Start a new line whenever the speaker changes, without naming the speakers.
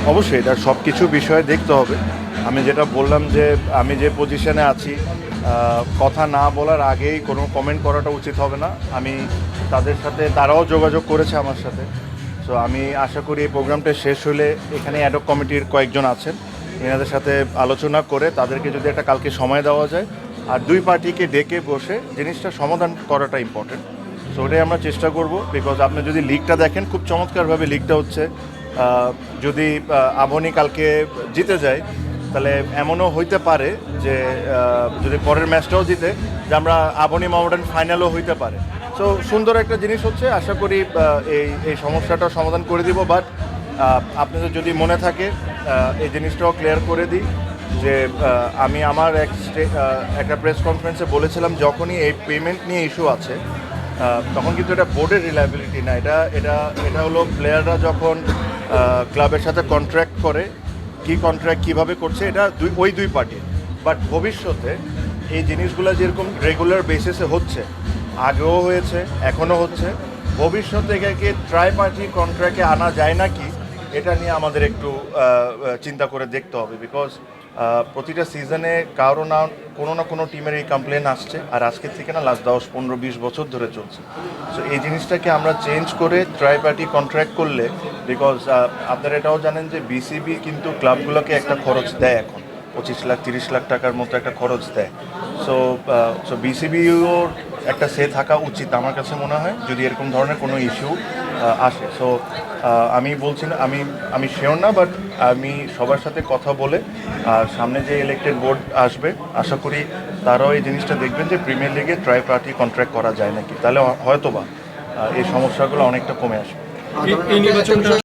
অবশ্যই এটা সব কিছু বিষয়ে দেখতে হবে। আমি যেটা বললাম যে আমি যে পজিশনে আছি, কথা না বলার আগেই কোনো কমেন্ট করাটা উচিত হবে না। আমি তাদের সাথে, তারাও যোগাযোগ করেছে আমার সাথে। সো আমি আশা করি এই প্রোগ্রামটা শেষ হলে এখানে অ্যাডক কমিটির কয়েকজন আছেন, এনাদের সাথে আলোচনা করে তাদেরকে যদি একটা কালকে সময় দেওয়া যায় আর দুই পার্টিকে ডেকে বসে জিনিসটা সমাধান করাটা ইম্পর্টেন্ট। সো ওটাই আমরা চেষ্টা করব। বিকজ আপনি যদি লিগটা দেখেন, খুব চমৎকারভাবে লিগটা হচ্ছে। যদি আবনি কালকে জিতে যায়, তাহলে এমনও হইতে পারে যে যদি পরের ম্যাচটাও জিতে, যে আমরা আবনি মোহামেডান ফাইনালও হইতে পারে। সো সুন্দর একটা জিনিস হচ্ছে, আশা করি এই এই সমস্যাটা সমাধান করে দিব। বাট আপনাদের যদি মনে থাকে, এই জিনিসটাও ক্লিয়ার করে দিই যে আমি আমার একটা প্রেস কনফারেন্সে বলেছিলাম, যখনই এই পেমেন্ট নিয়ে ইস্যু আছে, তখন কিন্তু এটা বোর্ডের রিলায়েবিলিটি না, এটা এটা এটা হলো প্লেয়াররা যখন ক্লাবের সাথে কন্ট্রাক্ট করে, কি কন্ট্রাক্ট কীভাবে করছে, এটা ওই দুই পার্টির। বাট ভবিষ্যতে এই জিনিসগুলো যেরকম রেগুলার বেসিসে হচ্ছে, আগেও হয়েছে, এখনও হচ্ছে, ভবিষ্যতে এটাকে ট্রাই পার্টি কন্ট্রাক্টে আনা যায় নাকি, এটা নিয়ে আমাদের একটু চিন্তা করে দেখতে হবে। বিকজ প্রতিটা সিজনে কারো না কোনো না কোনো টিমের এই কমপ্লেন আসছে, আর আজকের থেকে না, লাস্ট 10-15-20 বছর ধরে চলছে। সো এই জিনিসটাকে আমরা চেঞ্জ করে ট্রাই পার্টি কন্ট্রাক্ট করলে, বিকজ আপনারা এটাও জানেন যে বিসিবি কিন্তু ক্লাবগুলোকে একটা খরচ দেয় এখন, 25 লাখ 30 লাখ টাকার মতো একটা খরচ দেয়। সো সো বিসিবিও একটা সে থাকা উচিত আমার কাছে মনে হয়, যদি এরকম ধরনের কোনো ইস্যু আসে। সো আমি বলছি না, আমি আমি শিওর না, বাট আমি সবার সাথে কথা বলে, আর সামনে যে ইলেকটেড বোর্ড আসবে, আশা করি তারাও এই জিনিসটা দেখবেন যে প্রিমিয়ার লিগে ট্রাই পার্টি কন্ট্রাক্ট করা যায় নাকি, তাহলে হয়তোবা এই সমস্যাগুলো অনেকটা কমে আসবে।
এই নির্বাচনটা